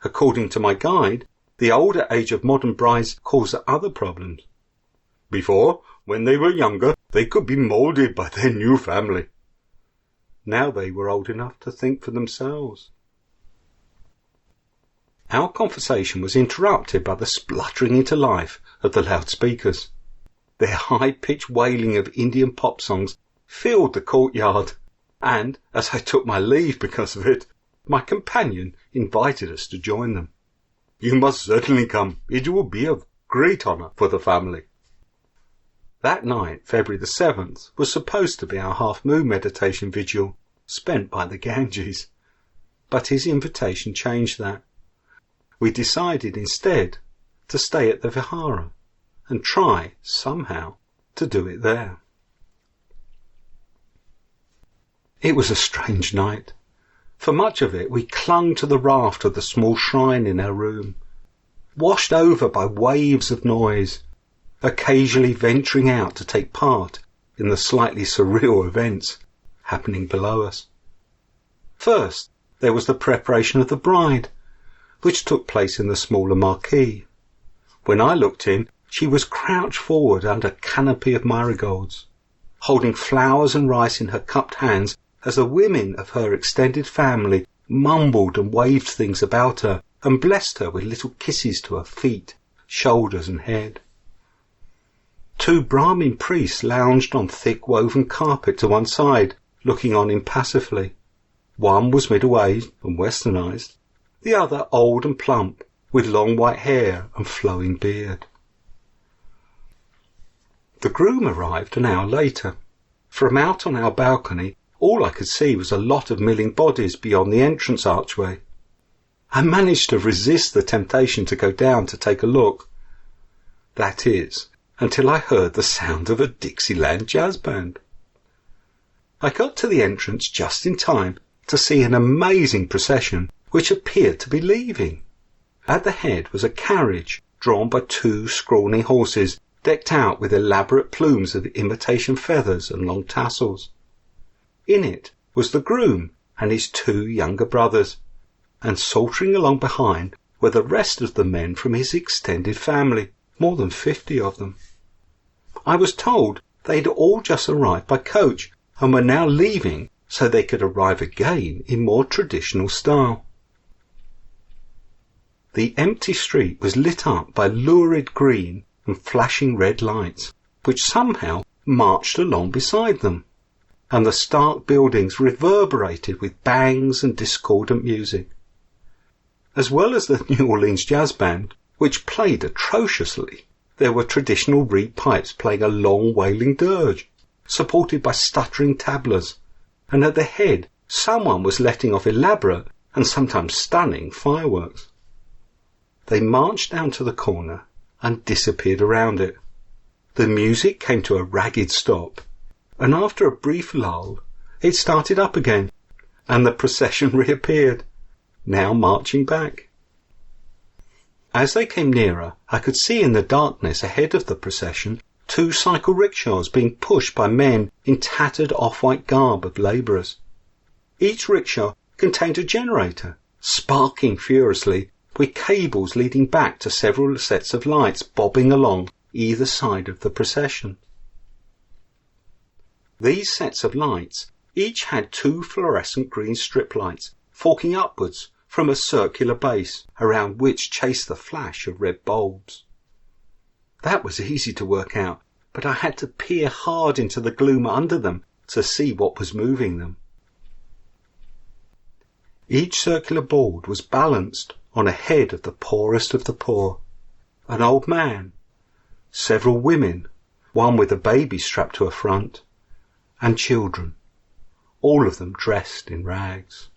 According to my guide, the older age of modern brides caused other problems. Before, when they were younger, they could be moulded by their new family. Now they were old enough to think for themselves. Our conversation was interrupted by the spluttering into life of the loudspeakers. Their high-pitched wailing of Indian pop songs filled the courtyard, and, as I took my leave because of it, my companion invited us to join them. You must certainly come. It will be of great honour for the family. That night, February the 7th, was supposed to be our half-moon meditation vigil, spent by the Ganges. But his invitation changed that. We decided instead to stay at the Vihara and try, somehow, to do it there. It was a strange night. For much of it we clung to the raft of the small shrine in our room, washed over by waves of noise, occasionally venturing out to take part in the slightly surreal events happening below us. First, there was the preparation of the bride, which took place in the smaller marquee. When I looked in, she was crouched forward under a canopy of marigolds, holding flowers and rice in her cupped hands as the women of her extended family mumbled and waved things about her and blessed her with little kisses to her feet, shoulders and head. 2 Brahmin priests lounged on thick woven carpet to one side, looking on impassively. One was middle-aged and westernized, the other old and plump, with long white hair and flowing beard. The groom arrived an hour later. From out on our balcony, all I could see was a lot of milling bodies beyond the entrance archway. I managed to resist the temptation to go down to take a look. That is, until I heard the sound of a Dixieland jazz band. I got to the entrance just in time to see an amazing procession which appeared to be leaving. At the head was a carriage drawn by 2 scrawny horses decked out with elaborate plumes of imitation feathers and long tassels. In it was the groom and his 2 younger brothers, and sauntering along behind were the rest of the men from his extended family, more than 50 of them. I was told they'd all just arrived by coach and were now leaving so they could arrive again in more traditional style. The empty street was lit up by lurid green and flashing red lights, which somehow marched along beside them, and the stark buildings reverberated with bangs and discordant music. As well as the New Orleans Jazz Band, which played atrociously, there were traditional reed pipes playing a long wailing dirge, supported by stuttering tablas, and at the head someone was letting off elaborate and sometimes stunning fireworks. They marched down to the corner and disappeared around it. The music came to a ragged stop, and after a brief lull it started up again, and the procession reappeared, now marching back. As they came nearer, I could see in the darkness ahead of the procession 2 cycle rickshaws being pushed by men in tattered off-white garb of labourers. Each rickshaw contained a generator, sparking furiously, with cables leading back to several sets of lights bobbing along either side of the procession. These sets of lights each had 2 fluorescent green strip lights forking upwards from a circular base around which chased the flash of red bulbs. That was easy to work out, but I had to peer hard into the gloom under them to see what was moving them. Each circular board was balanced on a head of the poorest of the poor, an old man, several women, one with a baby strapped to a front, and children, all of them dressed in rags.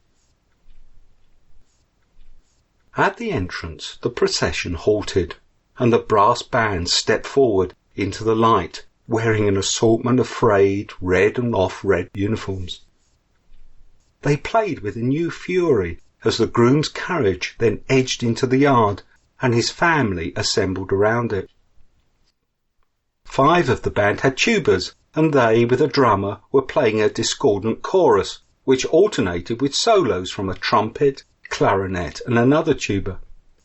At the entrance the procession halted, and the brass band stepped forward into the light, wearing an assortment of frayed red and off-red uniforms. They played with a new fury as the groom's carriage then edged into the yard and his family assembled around it. 5 of the band had tubas, and they, with a drummer, were playing a discordant chorus, which alternated with solos from a trumpet, clarinet and another tuba.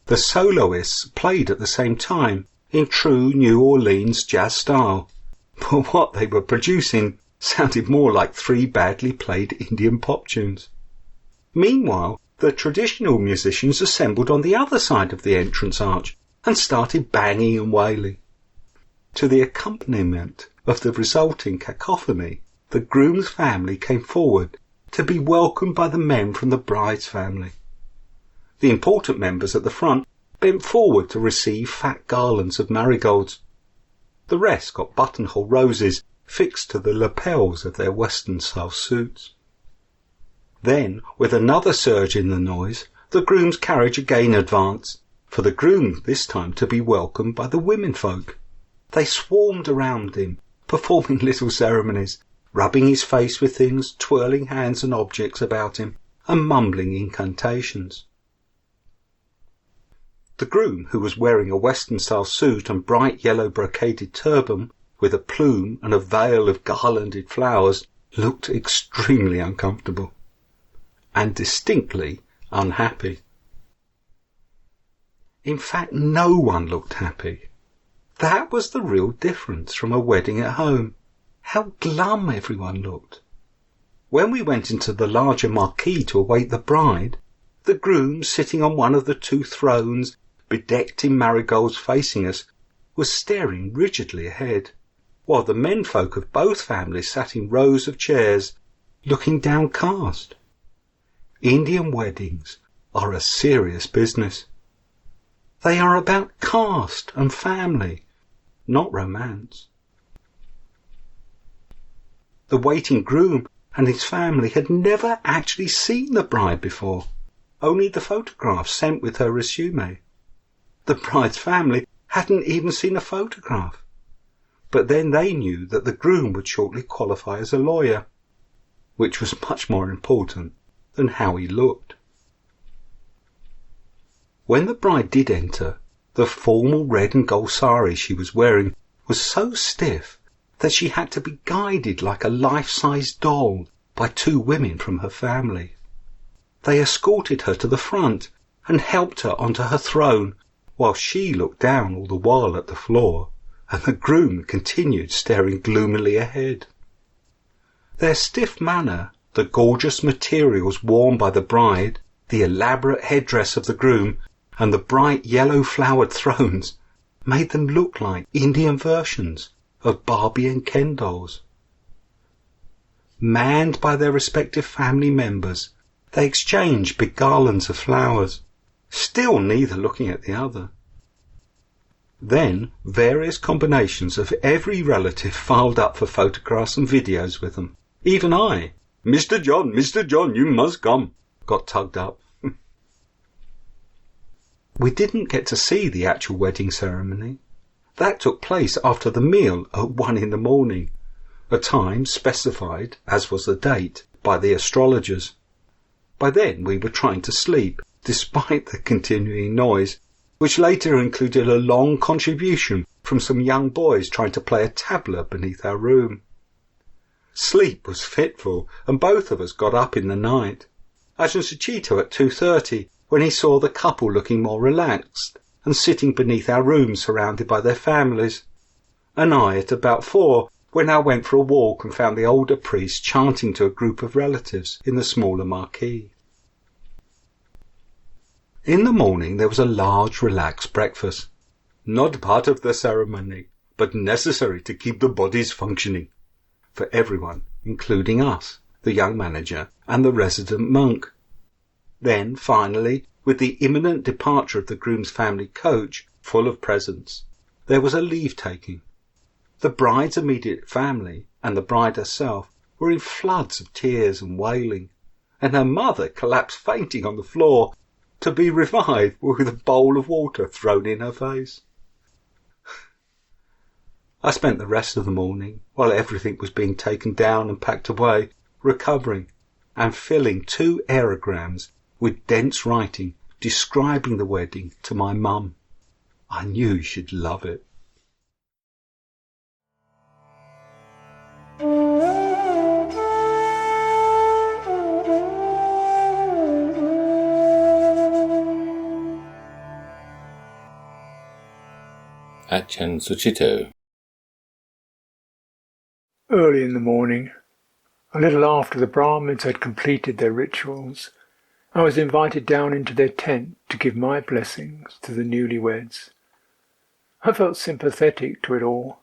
The soloists played at the same time, in true New Orleans jazz style, but what they were producing sounded more like 3 badly played Indian pop tunes. Meanwhile, the traditional musicians assembled on the other side of the entrance arch and started banging and wailing. To the accompaniment of the resulting cacophony, the groom's family came forward to be welcomed by the men from the bride's family. The important members at the front bent forward to receive fat garlands of marigolds. The rest got buttonhole roses fixed to the lapels of their Western-style suits. Then, with another surge in the noise, the groom's carriage again advanced, for the groom this time to be welcomed by the womenfolk. They swarmed around him, performing little ceremonies, rubbing his face with things, twirling hands and objects about him, and mumbling incantations. The groom, who was wearing a Western-style suit and bright yellow brocaded turban, with a plume and a veil of garlanded flowers, looked extremely uncomfortable, and distinctly unhappy. In fact, no one looked happy. That was the real difference from a wedding at home. How glum everyone looked. When we went into the larger marquee to await the bride, the groom, sitting on one of the 2 thrones, bedecked in marigolds facing us, was staring rigidly ahead, while the menfolk of both families sat in rows of chairs, looking downcast. Indian weddings are a serious business. They are about caste and family, not romance. The waiting groom and his family had never actually seen the bride before, only the photographs sent with her resume. The bride's family hadn't even seen a photograph, but then they knew that the groom would shortly qualify as a lawyer, which was much more important than how he looked. When the bride did enter, the formal red and gold sari she was wearing was so stiff that she had to be guided like a life-size doll by two women from her family. They escorted her to the front and helped her onto her throne, while she looked down all the while at the floor, and the groom continued staring gloomily ahead. Their stiff manner, the gorgeous materials worn by the bride, the elaborate headdress of the groom, and the bright yellow-flowered thrones made them look like Indian versions of Barbie and Ken dolls. Manned by their respective family members, they exchanged big garlands of flowers, still neither looking at the other. Then various combinations of every relative filed up for photographs and videos with them. Even I, Mr. John, you must come, got tugged up. We didn't get to see the actual wedding ceremony. That took place after the meal at 1 a.m, a time specified, as was the date, by the astrologers. By then we were trying to sleep, despite the continuing noise, which later included a long contribution from some young boys trying to play a tabla beneath our room. Sleep was fitful, and both of us got up in the night. Ajahn Sucitto at 2:30, when he saw the couple looking more relaxed and sitting beneath our room surrounded by their families, and I at about 4, when I went for a walk and found the older priest chanting to a group of relatives in the smaller marquee. In the morning there was a large relaxed breakfast, not part of the ceremony, but necessary to keep the bodies functioning, for everyone, including us, the young manager and the resident monk. Then, finally, with the imminent departure of the groom's family coach, full of presents, there was a leave-taking. The bride's immediate family and the bride herself were in floods of tears and wailing, and her mother collapsed fainting on the floor, to be revived with a bowl of water thrown in her face. I spent the rest of the morning, while everything was being taken down and packed away, recovering and filling 2 aerograms with dense writing describing the wedding to my mum. I knew she'd love it. Ajahn Sucitto. Early in the morning, a little after the Brahmins had completed their rituals, I was invited down into their tent to give my blessings to the newlyweds. I felt sympathetic to it all.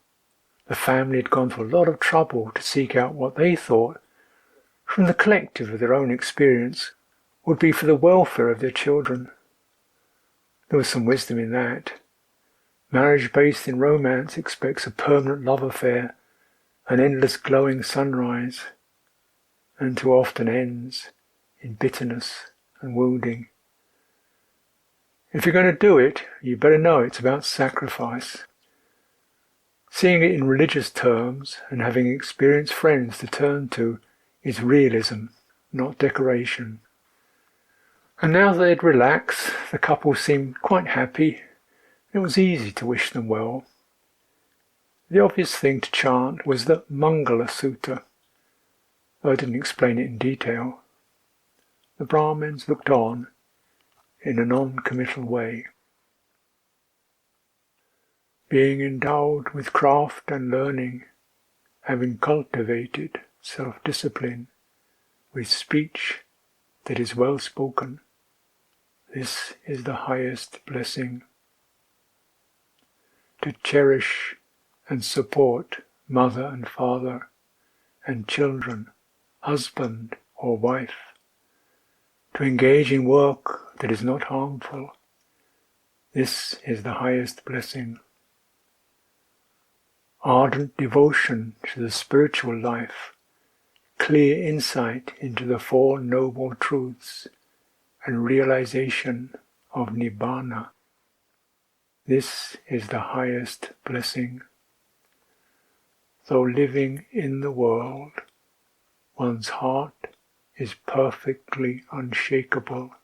The family had gone to a lot of trouble to seek out what they thought, from the collective of their own experience, would be for the welfare of their children. There was some wisdom in that. Marriage based in romance expects a permanent love affair, an endless glowing sunrise, and too often ends in bitterness and wounding. If you're going to do it, you better know it's about sacrifice. Seeing it in religious terms and having experienced friends to turn to is realism, not decoration. And now they'd relaxed, the couple seemed quite happy. It was easy to wish them well. The obvious thing to chant was the Mangala Sutta, though I didn't explain it in detail. The Brahmins looked on in a non-committal way. Being endowed with craft and learning, having cultivated self-discipline, with speech that is well spoken, this is the highest blessing. To cherish and support mother and father and children, husband or wife, to engage in work that is not harmful, this is the highest blessing. Ardent devotion to the spiritual life, clear insight into the Four Noble Truths and realization of Nibbana. This is the highest blessing. Though living in the world, one's heart is perfectly unshakable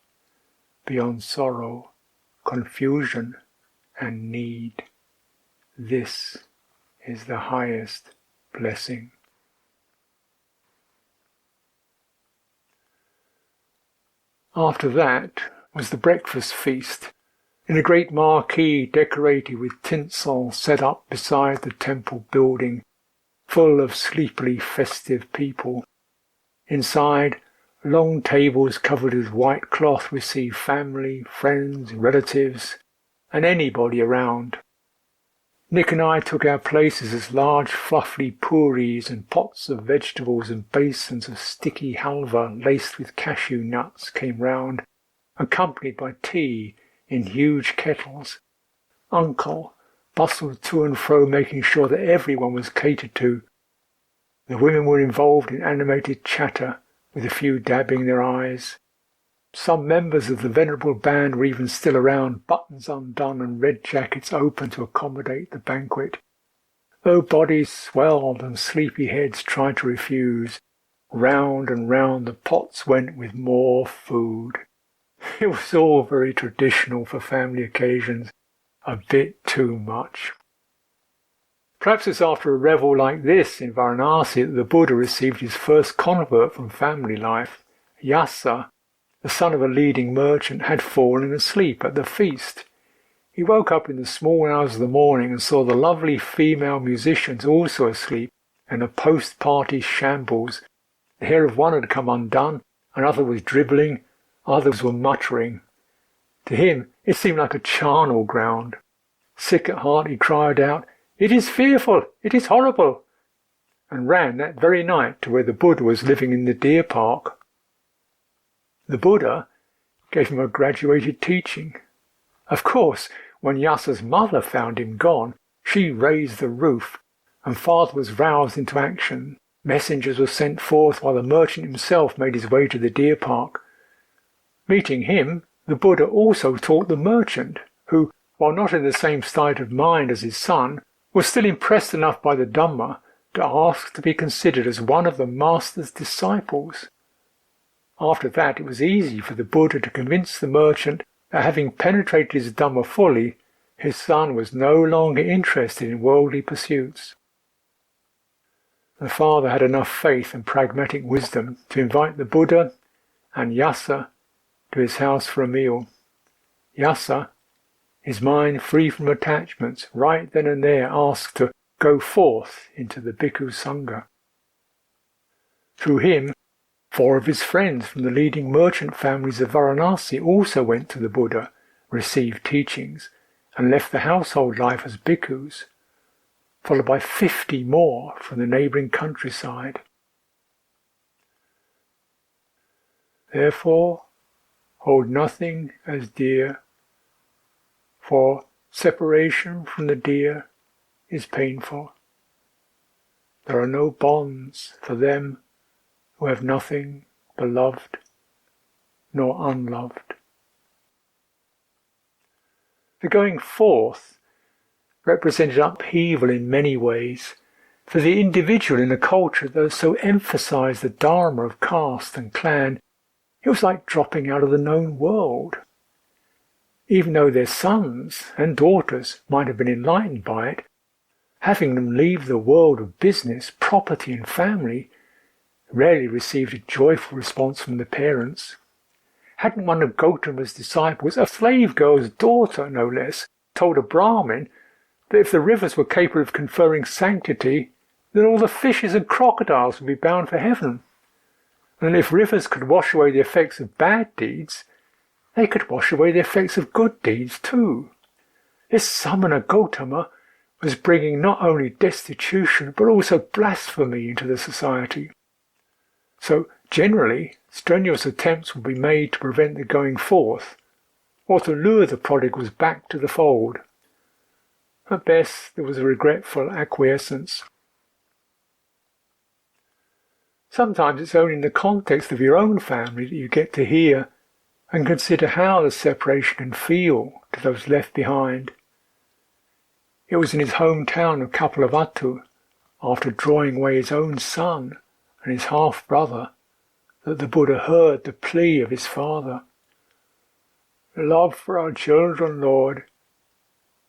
beyond sorrow, confusion, and need. This is the highest blessing. After that was the breakfast feast, in a great marquee decorated with tinsel set up beside the temple building, full of sleepily festive people. Inside, long tables covered with white cloth received family, friends, relatives, and anybody around. Nick and I took our places as large fluffy puris and pots of vegetables and basins of sticky halva laced with cashew nuts came round, accompanied by tea in huge kettles. Uncle bustled to and fro, making sure that everyone was catered to. The women were involved in animated chatter, with a few dabbing their eyes. Some members of the venerable band were even still around, buttons undone and red jackets open to accommodate the banquet. Though bodies swelled and sleepy heads tried to refuse, round and round the pots went with more food. It was all very traditional for family occasions, a bit too much. Perhaps it's after a revel like this in Varanasi that the Buddha received his first convert from family life. Yasa, the son of a leading merchant, had fallen asleep at the feast. He woke up in the small hours of the morning and saw the lovely female musicians also asleep in a post-party shambles. The hair of one had come undone, another was dribbling, others were muttering. To him it seemed like a charnel ground. Sick at heart, he cried out, "It is fearful! It is horrible!" and ran that very night to where the Buddha was living in the deer park. The Buddha gave him a graduated teaching. Of course, when Yasa's mother found him gone, she raised the roof, and father was roused into action. Messengers were sent forth while the merchant himself made his way to the deer park. Meeting him, the Buddha also taught the merchant, who, while not in the same state of mind as his son, was still impressed enough by the Dhamma to ask to be considered as one of the master's disciples. After that, it was easy for the Buddha to convince the merchant that having penetrated his Dhamma fully, his son was no longer interested in worldly pursuits. The father had enough faith and pragmatic wisdom to invite the Buddha and Yasa to his house for a meal. Yasa, his mind free from attachments, right then and there asked to go forth into the Bhikkhu Sangha. Through him, 4 of his friends from the leading merchant families of Varanasi also went to the Buddha, received teachings, and left the household life as bhikkhus, followed by 50 more from the neighbouring countryside. Therefore, hold nothing as dear, for separation from the deer is painful. There are no bonds for them who have nothing beloved nor unloved. The going forth represented upheaval in many ways. For the individual in a culture that so emphasized the dharma of caste and clan, it was like dropping out of the known world. Even though their sons and daughters might have been enlightened by it, having them leave the world of business, property and family rarely received a joyful response from the parents. Hadn't one of Gautama's disciples, a slave girl's daughter no less, told a Brahmin that if the rivers were capable of conferring sanctity, then all the fishes and crocodiles would be bound for heaven. And if rivers could wash away the effects of bad deeds, they could wash away the effects of good deeds too. This Samana Gautama was bringing not only destitution but also blasphemy into the society. So generally, strenuous attempts would be made to prevent the going forth, or to lure the prodigals back to the fold. At best, there was a regretful acquiescence. Sometimes it's only in the context of your own family that you get to hear and consider how the separation can feel to those left behind. It was in his hometown of Kapilavatthu, after drawing away his own son and his half-brother, that the Buddha heard the plea of his father. Love for our children, Lord,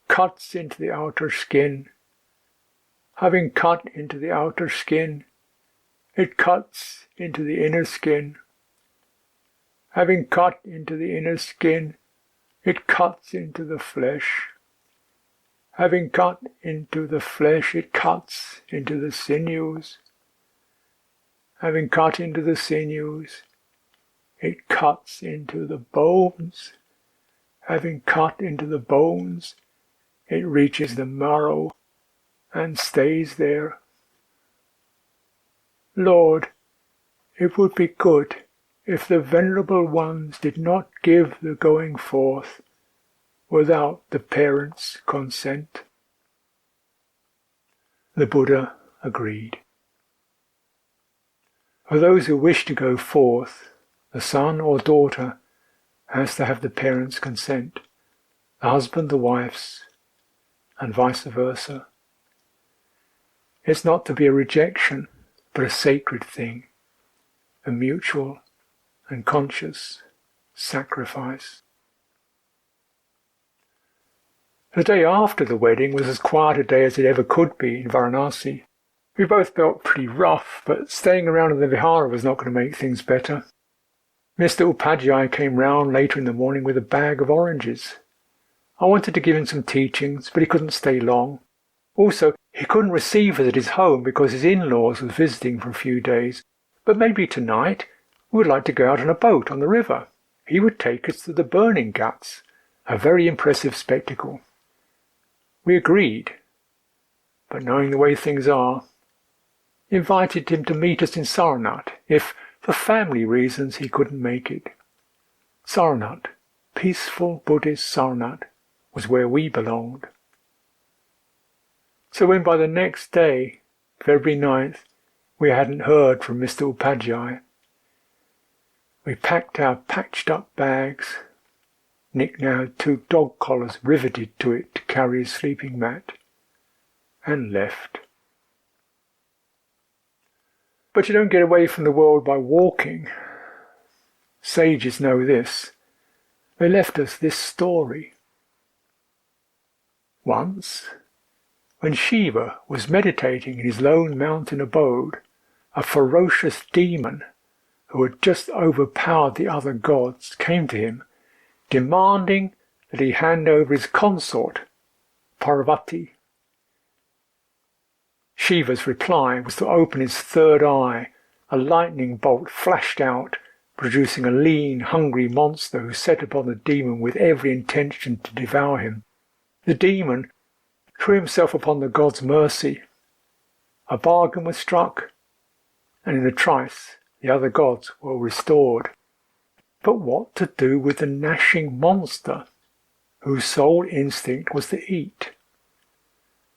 cuts into the outer skin. Having cut into the outer skin, it cuts into the inner skin. Having cut into the inner skin, it cuts into the flesh. Having cut into the flesh, it cuts into the sinews. Having cut into the sinews, it cuts into the bones. Having cut into the bones, it reaches the marrow and stays there. Lord, it would be good if the Venerable Ones did not give the going forth without the parents' consent. The Buddha agreed. For those who wish to go forth, the son or daughter has to have the parents' consent, the husband the wife's, and vice versa. It's not to be a rejection, but a sacred thing, a mutual and conscious sacrifice. The day after the wedding was as quiet a day as it ever could be in Varanasi. We both felt pretty rough, but staying around in the vihara was not going to make things better. Mr. Upadhyaya came round later in the morning with a bag of oranges. I wanted to give him some teachings, but he couldn't stay long. Also, he couldn't receive us at his home because his in-laws was visiting for a few days. But maybe tonight we would like to go out on a boat on the river. He would take us to the burning ghats, a very impressive spectacle. We agreed, but knowing the way things are, invited him to meet us in Sarnath if, for family reasons, he couldn't make it. Sarnath, peaceful Buddhist Sarnath, was where we belonged. So when by the next day, February 9th, we hadn't heard from Mr. Upadhyaya, we packed our patched-up bags. Nick now had 2 dog collars riveted to it to carry his sleeping mat, and left. But you don't get away from the world by walking. Sages know this. They left us this story. Once, when Shiva was meditating in his lone mountain abode, a ferocious demon who had just overpowered the other gods came to him, demanding that he hand over his consort, Parvati. Shiva's reply was to open his third eye. A lightning bolt flashed out, producing a lean, hungry monster who set upon the demon with every intention to devour him. The demon threw himself upon the god's mercy. A bargain was struck, and in a trice the other gods were restored. But what to do with the gnashing monster, whose sole instinct was to eat?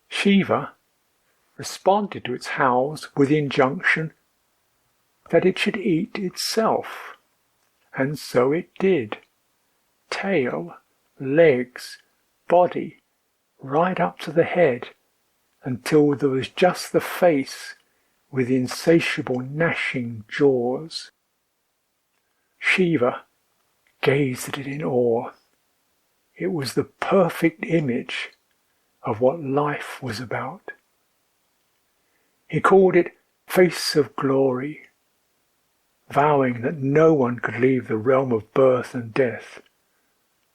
Shiva responded to its howls with the injunction that it should eat itself, and so it did. Tail, legs, body, right up to the head, until there was just the face with insatiable gnashing jaws. Shiva gazed at it in awe. It was the perfect image of what life was about. He called it Face of Glory, vowing that no one could leave the realm of birth and death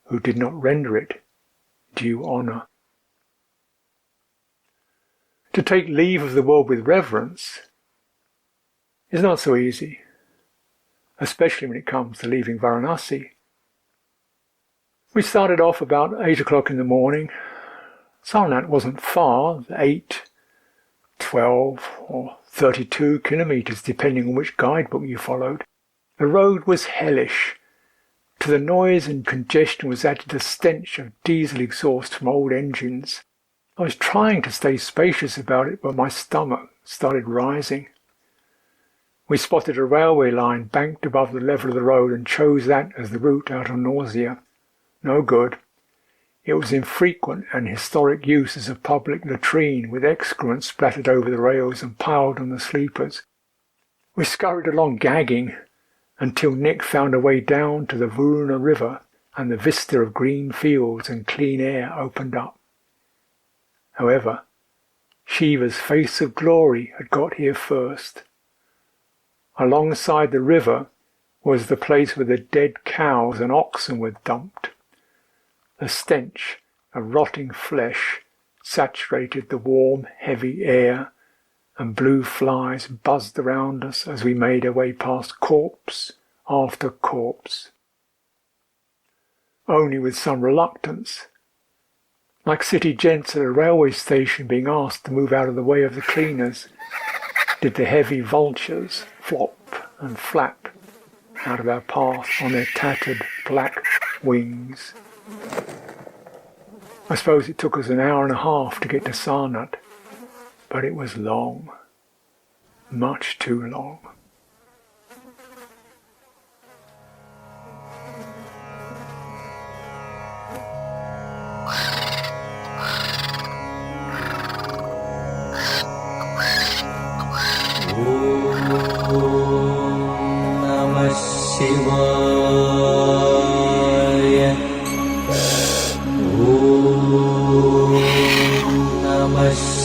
who did not render it due honour. To take leave of the world with reverence is not so easy, especially when it comes to leaving Varanasi. We started off about 8 o'clock in the morning. Sarnath wasn't far, 8, 12 or 32 kilometres depending on which guidebook you followed. The road was hellish. To the noise and congestion was added the stench of diesel exhaust from old engines. I was trying to stay spacious about it, but my stomach started rising. We spotted a railway line banked above the level of the road and chose that as the route out of Nausea. No good. It was in frequent and historic use as a public latrine, with excrement splattered over the rails and piled on the sleepers. We scurried along gagging until Nick found a way down to the Varuna River, and the vista of green fields and clean air opened up. However, Shiva's face of glory had got here first. Alongside the river was the place where the dead cows and oxen were dumped. The stench of rotting flesh saturated the warm, heavy air, and blue flies buzzed around us as we made our way past corpse after corpse. Only with some reluctance, like city gents at a railway station being asked to move out of the way of the cleaners, did the heavy vultures flop and flap out of our path on their tattered black wings. I suppose it took us an hour and a half to get to Sarnath, but it was long, much too long. Namah